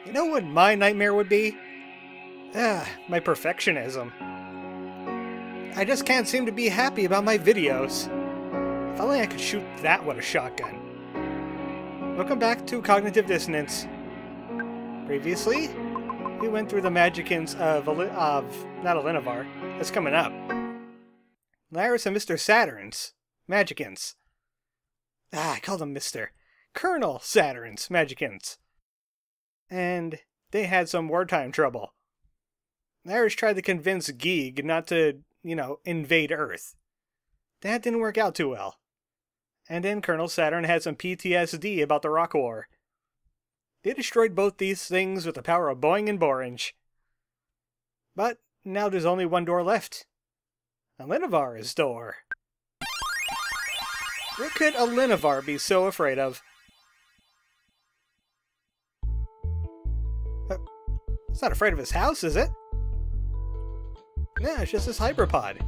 You know what my nightmare would be? My perfectionism. I just can't seem to be happy about my videos. If only I could shoot that with a shotgun. Welcome back to Cognitive Dissonance. Previously, we went through the Magicants of not Alinavar. That's coming up. Laris and Mr. Saturn's Magicants. I called them Mr. Colonel Saturn's Magicants. And they had some wartime trouble. Laris tried to convince Giegue not to, invade Earth. That didn't work out too well. And then Colonel Saturn had some PTSD about the Rock War. They destroyed both these things with the power of Boing and Borange. But now there's only one door left. Alinavar's door. What could Alinavar be so afraid of? It's not afraid of his house, is it? Nah, it's just his hyperpod.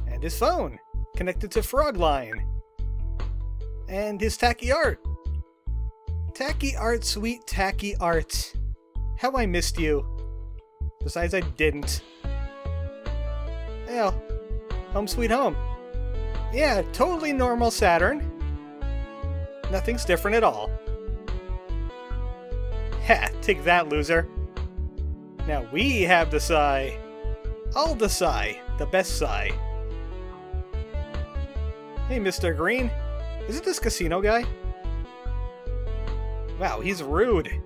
And his phone, connected to Frogline. And his tacky art. Tacky art, sweet tacky art. How I missed you. Besides, I didn't. Well, home sweet home. Yeah, totally normal Saturn. Nothing's different at all. Ha, take that, loser. Now we have the Psy. All the Psy. The best Psy. Hey, Mr. Green. Is it this casino guy? Wow, he's rude.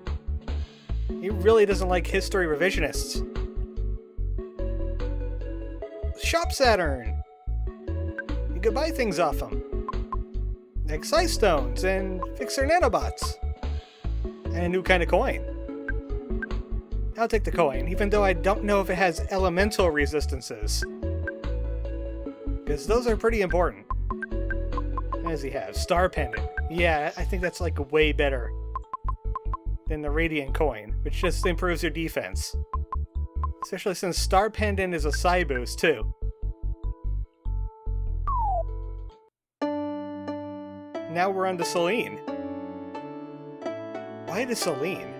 He really doesn't like history revisionists. Shop Saturn! You could buy things off him. Like Psy Stones and Fixer Nanobots. And a new kind of coin. I'll take the coin, even though I don't know if it has elemental resistances. Because those are pretty important. What does he have? Star Pendant. Yeah, I think that's like way better than the Radiant coin, which just improves your defense. Especially since Star Pendant is a Psy boost too. Now we're on to Selene. Why to Selene?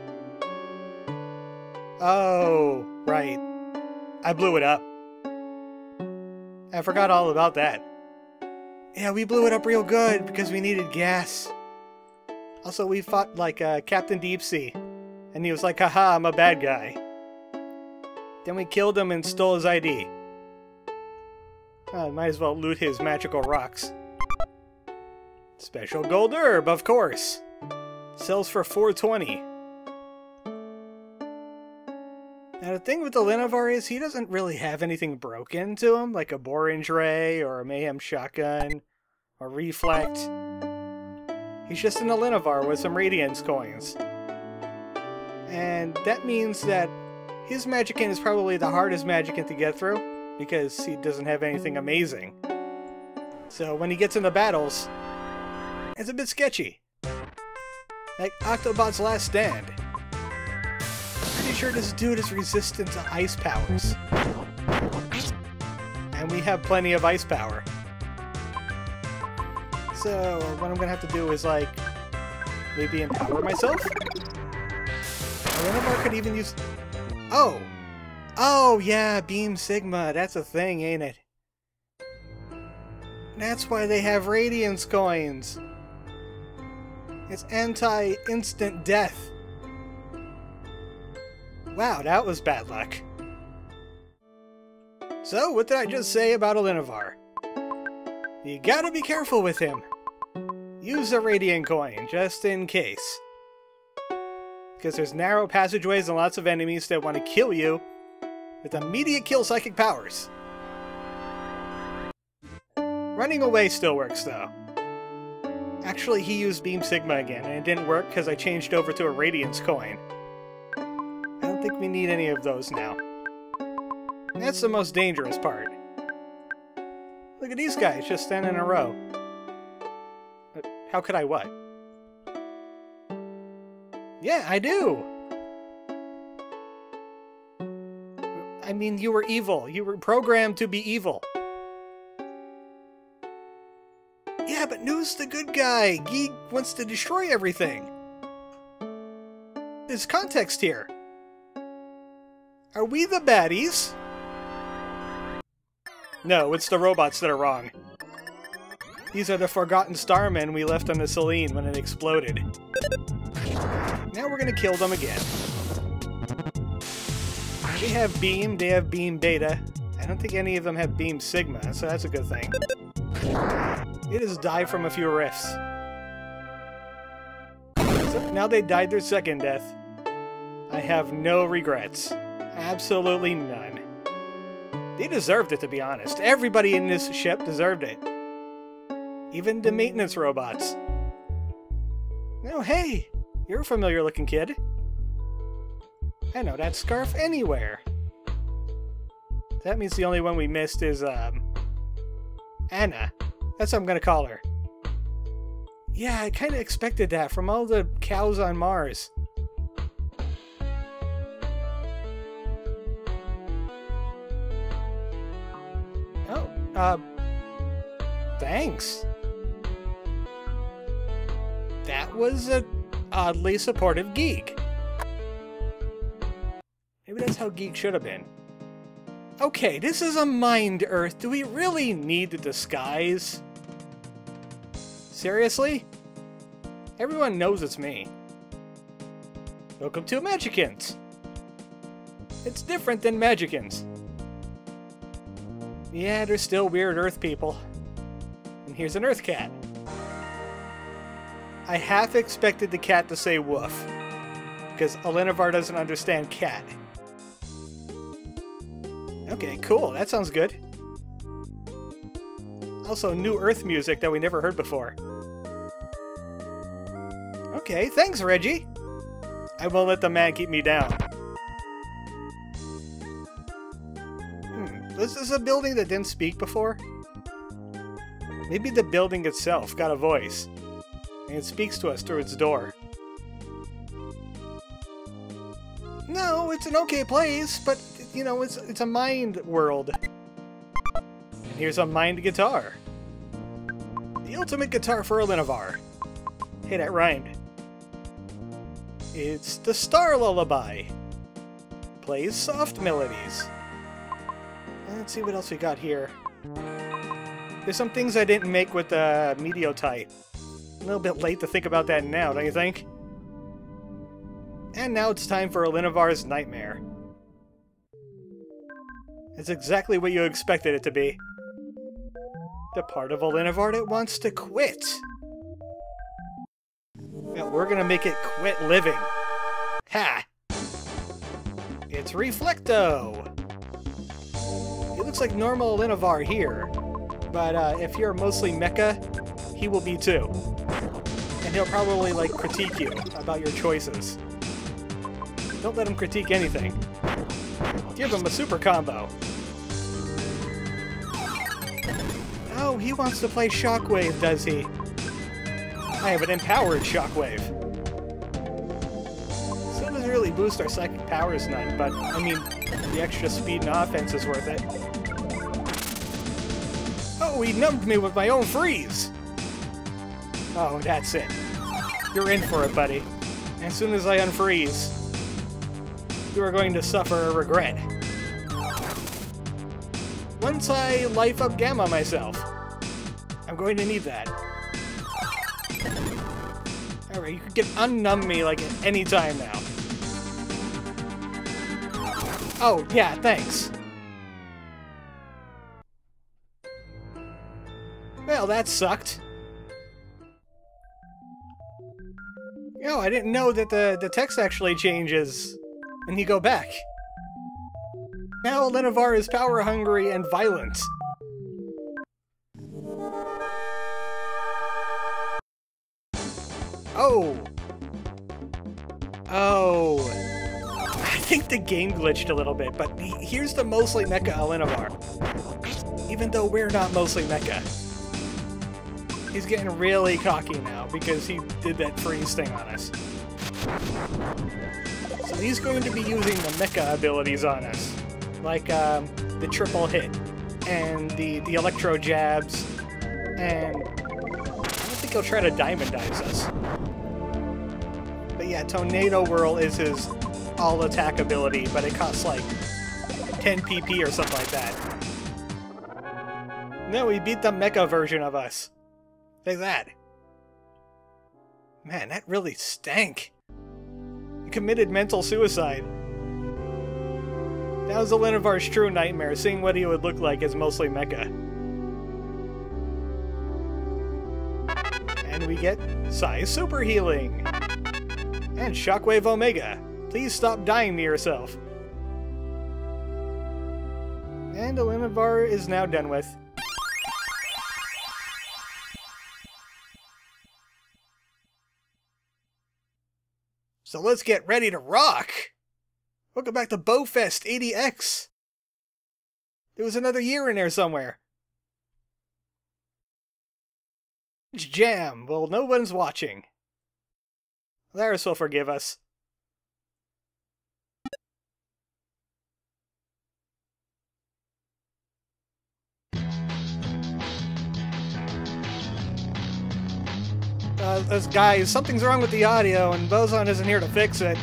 Oh, right. I blew it up. I forgot all about that. Yeah, we blew it up real good because we needed gas. Also, we fought like Captain Deep Sea. And he was like, haha, I'm a bad guy. Then we killed him and stole his ID. Might as well loot his magical rocks. Special gold herb, of course. Sells for 420. Now the thing with the Alinavar is he doesn't really have anything broken to him, like a Borange Ray or a Mayhem Shotgun or Reflect. He's just an Alinavar with some Radiance coins. And that means that his Magicant is probably the hardest Magicant to get through, because he doesn't have anything amazing. So when he gets into battles, it's a bit sketchy. Like Octobot's Last Stand. Pretty sure this dude is resistant to ice powers. And we have plenty of ice power. So what I'm gonna have to do is like maybe empower myself? Alinavar could even use... Oh! Oh yeah, Beam Sigma, that's a thing, ain't it? That's why they have Radiance coins! It's anti-instant death. Wow, that was bad luck. So, what did I just say about Alinavar? You gotta be careful with him. Use a Radiant coin, just in case. Because there's narrow passageways and lots of enemies that want to kill you with immediate kill psychic powers. Running away still works, though. Actually, he used Beam Sigma again, and it didn't work because I changed over to a Radiance coin. I don't think we need any of those now. That's the most dangerous part. Look at these guys just standing in a row. But how could I what? Yeah, I do! I mean, you were evil. You were programmed to be evil. Yeah, but Noo's the good guy. Giegue wants to destroy everything. There's context here. Are we the baddies? No, it's the robots that are wrong. These are the forgotten starmen we left on the Selene when it exploded. Now we're gonna kill them again. They have beam, they have beam beta. I don't think any of them have beam sigma, so that's a good thing. It has died from a few rifts. So now they died their second death. I have no regrets. Absolutely none. They deserved it, to be honest. Everybody in this ship deserved it. Even the maintenance robots. Oh, hey! You're a familiar-looking kid. I know that scarf anywhere. That means the only one we missed is, Anna. That's what I'm gonna call her. Yeah, I kinda expected that from all the cows on Mars. Oh, thanks. That was a oddly supportive Giegue. Maybe that's how Giegue should have been. Okay, this is a mined Earth. Do we really need the disguise? Seriously? Everyone knows it's me. Welcome to Magicant. It's different than Magicant. Yeah, they're still weird Earth people. And here's an Earth cat. I half expected the cat to say woof, because Alinavar doesn't understand cat. Okay, cool. That sounds good. Also, new Earth music that we never heard before. Okay, thanks, Reggie. I won't let the man keep me down. This is a building that didn't speak before? Maybe the building itself got a voice, and it speaks to us through its door. No, it's an okay place, but, you know, it's a mind world. And here's a mind guitar. The ultimate guitar for Alinavar. Hey, that rhymed. It's the Star Lullaby. Plays soft melodies. Let's see what else we got here. There's some things I didn't make with the Meteotite. A little bit late to think about that now, don't you think? And now it's time for Alinavar's nightmare. It's exactly what you expected it to be. The part of Alinavar that wants to quit. Well, we're gonna make it quit living. Ha! It's Reflecto! It looks like normal Alinavar here, but if you're Mostly-Mecha, he will be too. And he'll probably, like, critique you about your choices. Don't let him critique anything. Give him a super combo. Oh, he wants to play Shockwave, does he? I have an empowered Shockwave. So it doesn't really boost our psychic powers none, but, I mean, the extra speed and offense is worth it. Oh, he numbed me with my own freeze! Oh, that's it. You're in for it, buddy. As soon as I unfreeze, you are going to suffer a regret. Once I life up Gamma myself, I'm going to need that. Alright, you can unnumb me like at any time now. Oh, yeah, thanks. Well, that sucked. Oh, I didn't know that the text actually changes when you go back. Now Alinavar is power-hungry and violent. Oh! Oh! I think the game glitched a little bit, but here's the Mostly-Mecha Alinavar. Even though we're not Mostly-Mecha. He's getting really cocky now because he did that freeze thing on us. So he's going to be using the mecha abilities on us. Like the triple hit, and the electro jabs, and I don't think he'll try to diamond dice us. But Yeah, Tornado Whirl is his all-attack ability, but it costs like 10 PP or something like that. No, he beat the mecha version of us. Like that. Man, that really stank. He committed mental suicide. That was Elenivar's true nightmare, seeing what he would look like as Mostly-Mecha. And we get Size Super Healing. And Shockwave Omega. Please stop dying to yourself. And Elenivar is now done with. So let's get ready to rock! Welcome back to BowFest 80X! There was another year in there somewhere. It's jam. Well, no one's watching. Laris will forgive us. Guys, something's wrong with the audio, and Boson isn't here to fix it.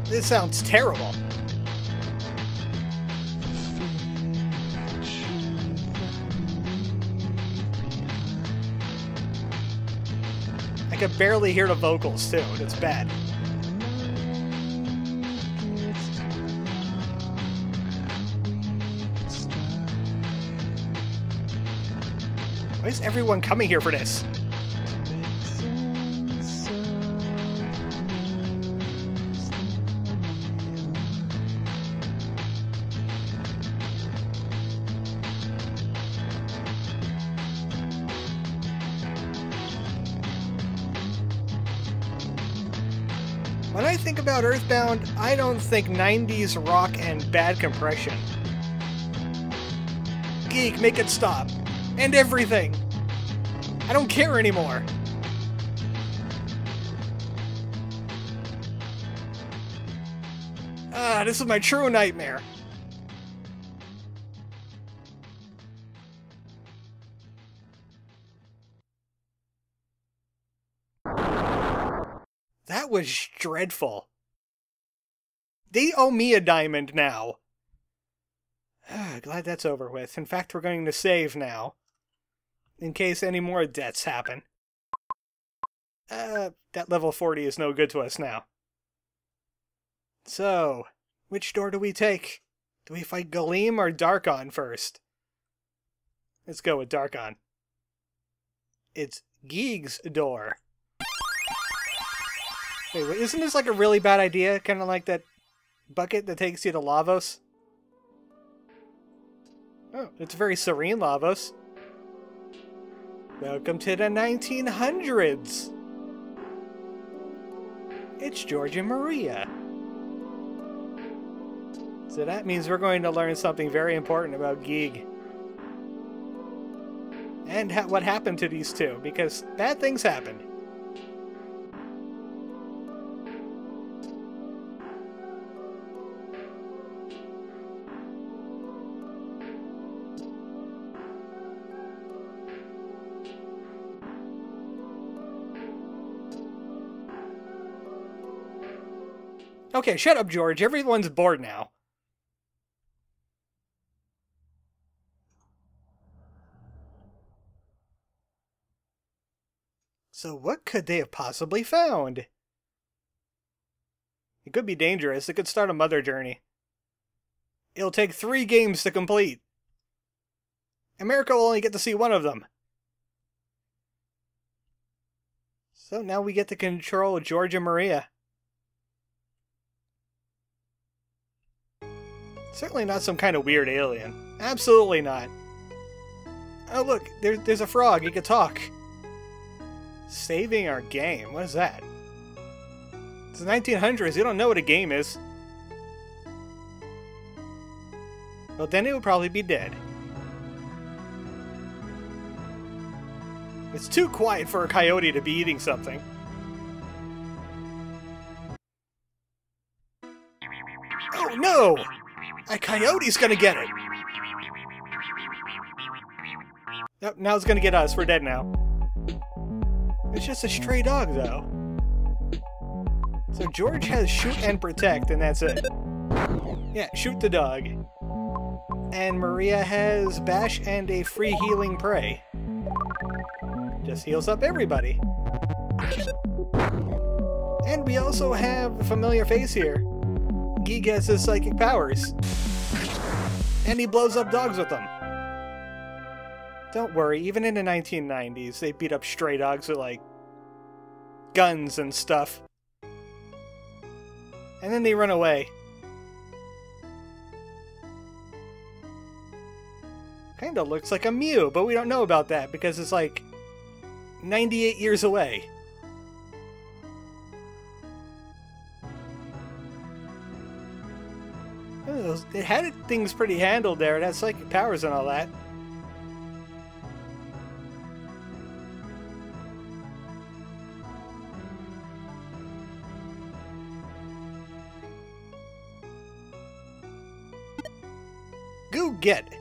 This sounds terrible. I can barely hear the vocals, too. It's bad. Why is everyone coming here for this? When I think about EarthBound, I don't think 90s rock and bad compression. Giegue, make it stop. And everything. I don't care anymore. Ah, this is my true nightmare. That was dreadful. They owe me a diamond now. Glad that's over with. In fact, we're going to save now. In case any more deaths happen. That level 40 is no good to us now. So, which door do we take? Do we fight Galeem or Darkon first? Let's go with Darkon. It's Giegue's door. Wait, isn't this like a really bad idea? Kind of like that bucket that takes you to Lavos? Oh, it's very serene, Lavos. Welcome to the 1900s. It's George and Maria. So that means we're going to learn something very important about Giegue. And what happened to these two, because bad things happened. Okay, shut up, George. Everyone's bored now. So what could they have possibly found? It could be dangerous. It could start a mother journey. It'll take 3 games to complete. America will only get to see one of them. So now we get to control George and Maria. Certainly not some kind of weird alien. Absolutely not. Oh look, there's a frog. He can talk. Saving our game. What is that? It's the 1900s. You don't know what a game is. Well, then it would probably be dead. It's too quiet for a coyote to be eating something. Oh no! A coyote's gonna get it! Yep, now it's gonna get us. We're dead now. It's just a stray dog, though. So George has shoot and protect, and that's it. Yeah, shoot the dog. And Maria has bash and a free healing prey. Just heals up everybody. And we also have a familiar face here. Giegue has his psychic powers. And he blows up dogs with them. Don't worry, even in the 1990s, they beat up stray dogs with, like, guns and stuff. And then they run away. Kinda looks like a Mew, but we don't know about that because it's like 98 years away. Oh, it had things pretty handled there. It had psychic powers and all that. Go get it.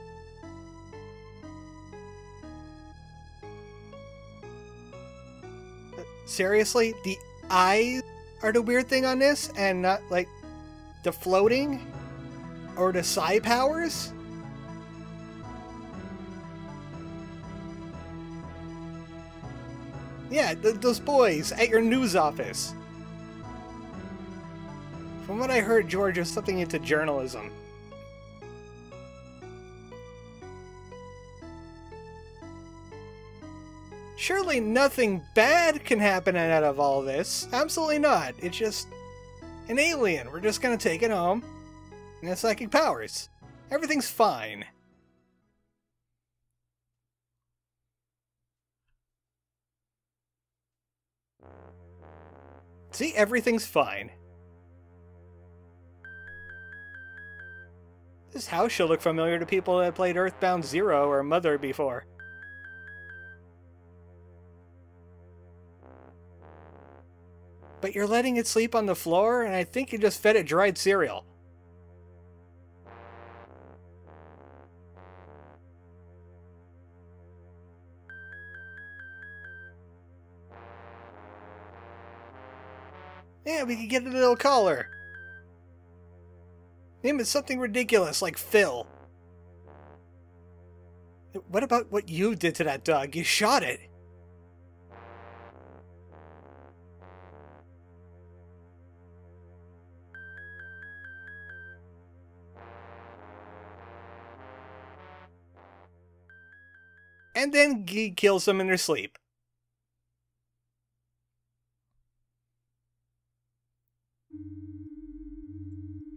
Seriously? The eyes are the weird thing on this and not, like, the floating? Or the psi powers? Yeah, those boys at your news office. From what I heard, George was something into journalism. Surely nothing bad can happen out of all this. Absolutely not. It's just an alien. We're just gonna take it home. And has psychic powers. Everything's fine. See, everything's fine. This house should look familiar to people that played EarthBound Zero or Mother before. But you're letting it sleep on the floor, and I think you just fed it dried cereal. Yeah, we could get a little collar. Name it something ridiculous, like Phil. What about what you did to that dog? You shot it. And then Giegue kills them in their sleep.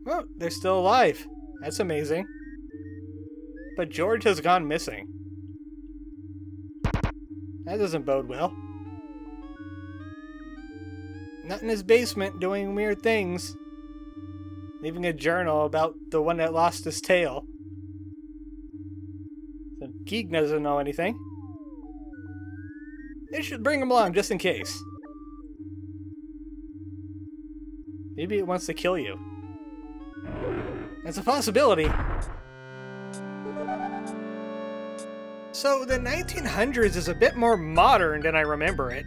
Well, they're still alive. That's amazing. But George has gone missing. That doesn't bode well. Not in his basement doing weird things. Leaving a journal about the one that lost his tail. So Giegue doesn't know anything. They should bring him along just in case. Maybe it wants to kill you. That's a possibility. So the 1900s is a bit more modern than I remember it.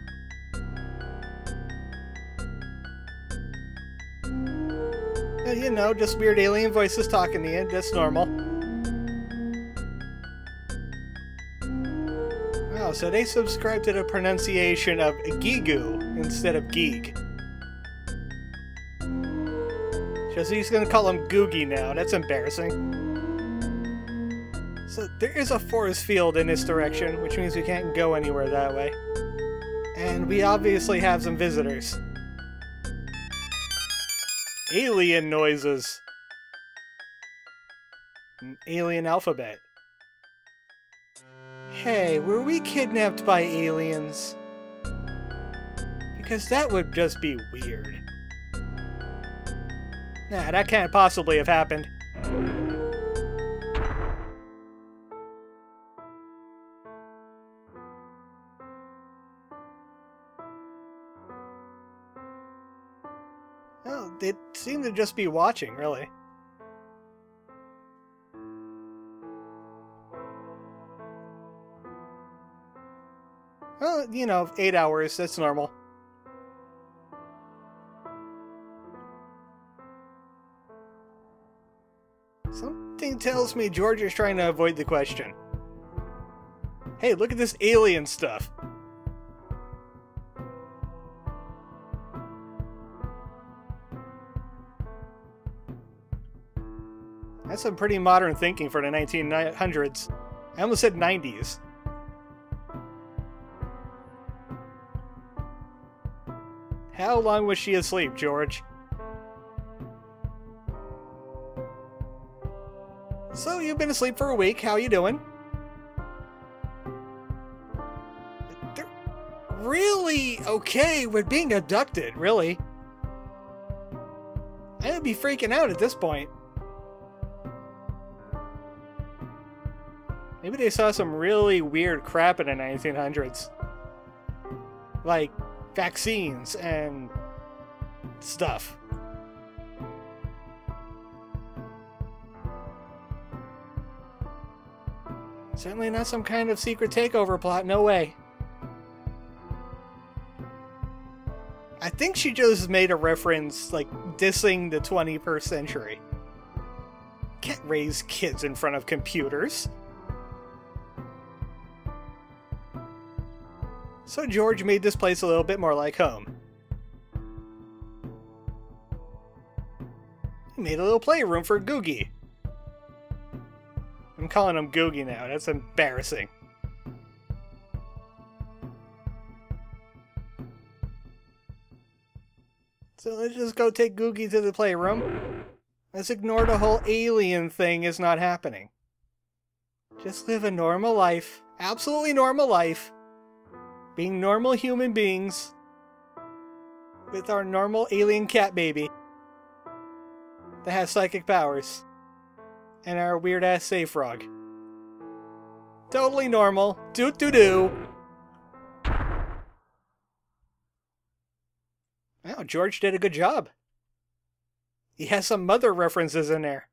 You know, just weird alien voices talking to you. That's normal. Wow, so they subscribe to the pronunciation of Giegue instead of Giegue. So he's gonna call him Googie now. That's embarrassing. So there is a force field in this direction, which means we can't go anywhere that way. And we obviously have some visitors. Alien noises. An alien alphabet. Hey, were we kidnapped by aliens? Because that would just be weird. Nah, that can't possibly have happened. Oh, they seem to just be watching, really. Well, you know, 8 hours, that's normal. Something tells me George is trying to avoid the question. Hey, look at this alien stuff. That's some pretty modern thinking for the 1900s. I almost said 90s. How long was she asleep, George? So, you've been asleep for a week. How you doing? They're really okay with being abducted, really. I'd be freaking out at this point. Maybe they saw some really weird crap in the 1900s. Like vaccines and stuff. Certainly not some kind of secret takeover plot, no way. I think she just made a reference, like, dissing the 21st century. Can't raise kids in front of computers. So George made this place a little bit more like home. He made a little playroom for Giegue. I'm calling him Giegue now, that's embarrassing. So let's just go take Giegue to the playroom. Let's ignore the whole alien thing is not happening. Just live a normal life, absolutely normal life. Being normal human beings with our normal alien cat baby that has psychic powers and our weird ass safe frog. Totally normal. Doo-doo-doo. Wow, George did a good job. He has some mother references in there.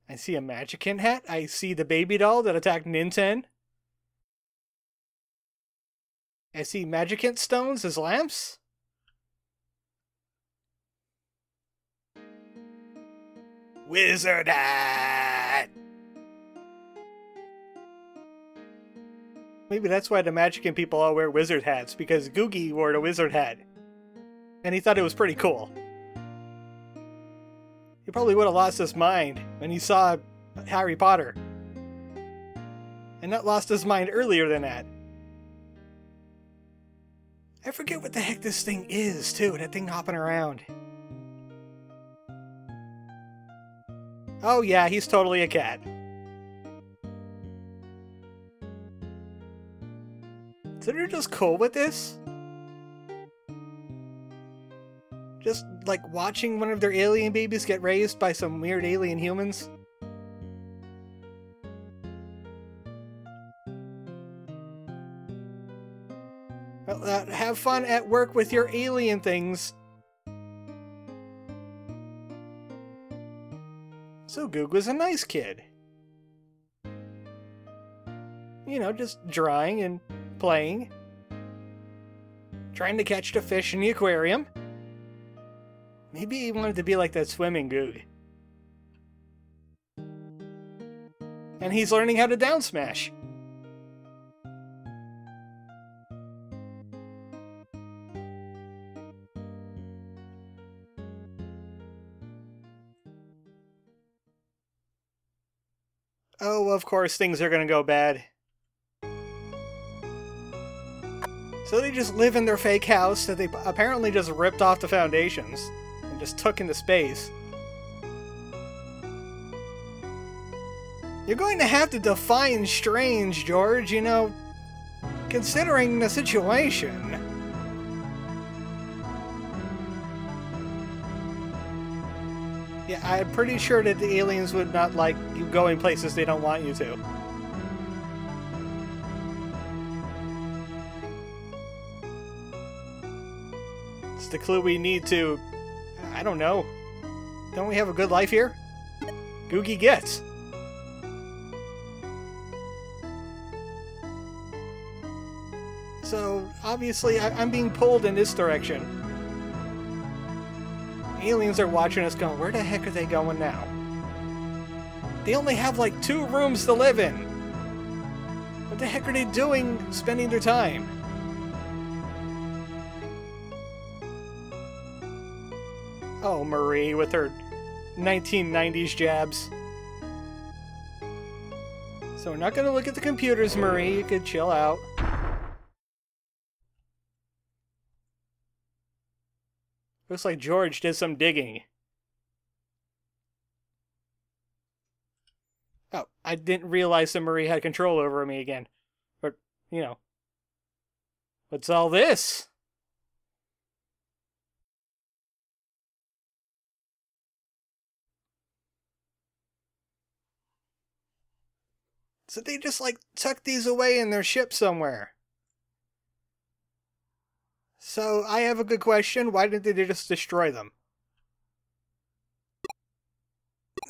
I see a Magicant hat. I see the baby doll that attacked Ninten. I see Magicant stones as lamps. Wizard hat! Maybe that's why the Magicant people all wear wizard hats, because Giegue wore the wizard hat. And he thought it was pretty cool. He probably would have lost his mind when he saw Harry Potter. And not lost his mind earlier than that. I forget what the heck this thing is, too, that thing hopping around. Oh yeah, he's totally a cat. So they're just cool with this? Just, like, watching one of their alien babies get raised by some weird alien humans? Well, have fun at work with your alien things. So Giegue was a nice kid. You know, just drawing and playing. Trying to catch the fish in the aquarium. Maybe he wanted to be like that swimming Giegue. And he's learning how to down smash. Oh, of course things are gonna go bad. So they just live in their fake house that they apparently just ripped off the foundations and just took into space. You're going to have to define strange, George, you know, considering the situation. Yeah, I'm pretty sure that the aliens would not like you going places they don't want you to. It's the clue we need to... I don't know. Don't we have a good life here? Giegue gets. So, obviously, I'm being pulled in this direction. Aliens are watching us going, where the heck are they going now? They only have like 2 rooms to live in. What the heck are they doing spending their time? Oh, Marie with her 1990s jabs. So we're not going to look at the computers, Marie. You could chill out. Looks like George did some digging. Oh, I didn't realize that Marie had control over me again. But, you know. What's all this? So they just, like, tuck these away in their ship somewhere. So, I have a good question. Why didn't they just destroy them?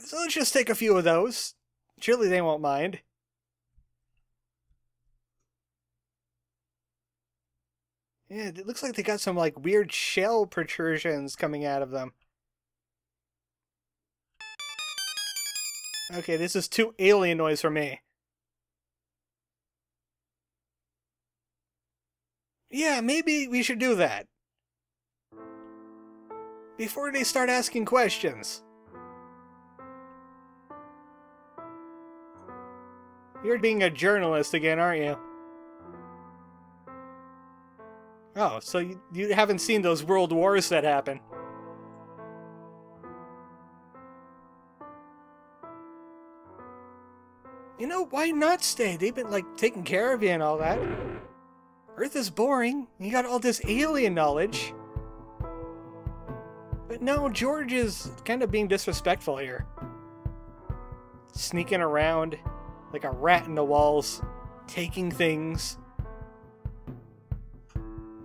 So let's just take a few of those. Surely they won't mind. Yeah, it looks like they got some, like, weird shell protrusions coming out of them. Okay, this is too alien noise for me. Yeah, maybe we should do that. Before they start asking questions. You're being a journalist again, aren't you? Oh, so you haven't seen those world wars that happen. You know, why not stay? They've been, like, taking care of you and all that. Earth is boring. You got all this alien knowledge. But no, George is kind of being disrespectful here. Sneaking around like a rat in the walls, taking things.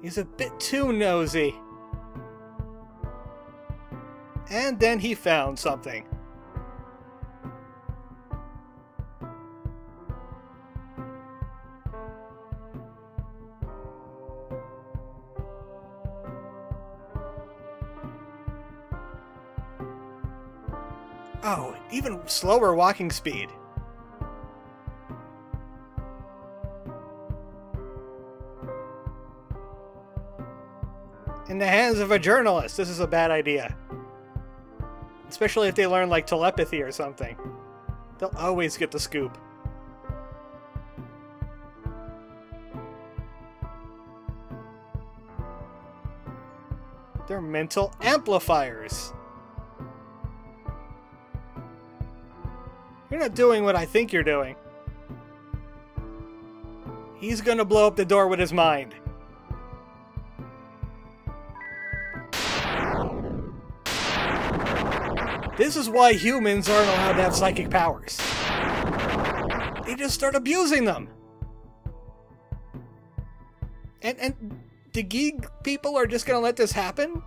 He's a bit too nosy. And then he found something. Oh, even slower walking speed. In the hands of a journalist, this is a bad idea. Especially if they learn, like, telepathy or something. They'll always get the scoop. They're mental amplifiers. You're not doing what I think you're doing. He's gonna blow up the door with his mind. This is why humans aren't allowed to have psychic powers. They just start abusing them. And the Giegue people are just gonna let this happen?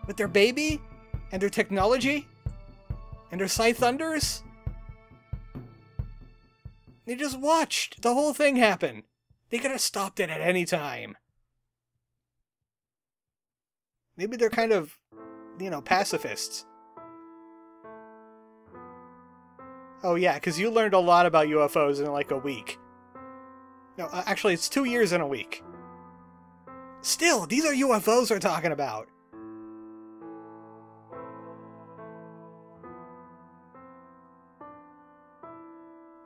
With their baby? And their technology? And their Scythe Thunders? They just watched the whole thing happen. They could have stopped it at any time. Maybe they're kind of, you know, pacifists. Oh yeah, because you learned a lot about UFOs in like a week. No, actually it's 2 years in a week. Still, these are UFOs we're talking about.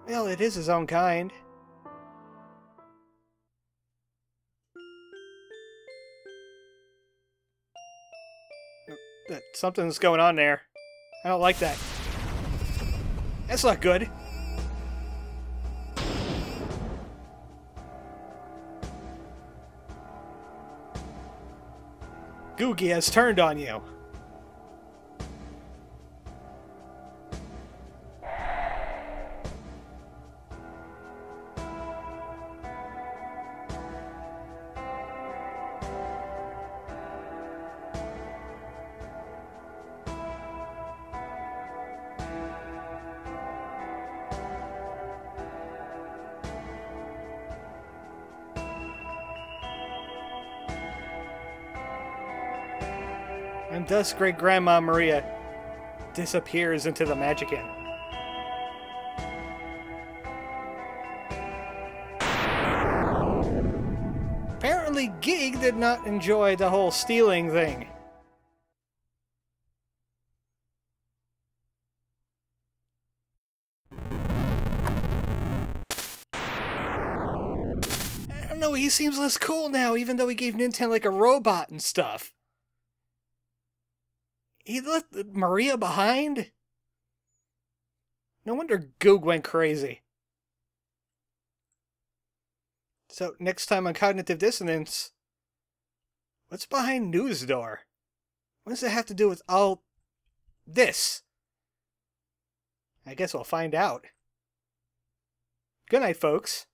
Well, it is his own kind. Something's going on there. I don't like that. That's not good. Giegue has turned on you. And thus Great-Grandma Maria disappears into the Magicant. Apparently, Giegue did not enjoy the whole stealing thing. I don't know, he seems less cool now, even though he gave Nintendo like a robot and stuff. He left Maria behind? No wonder Giegue went crazy. So, next time on Cognitive Dissonance, what's behind News Door? What does it have to do with all this? I guess we'll find out. Good night, folks.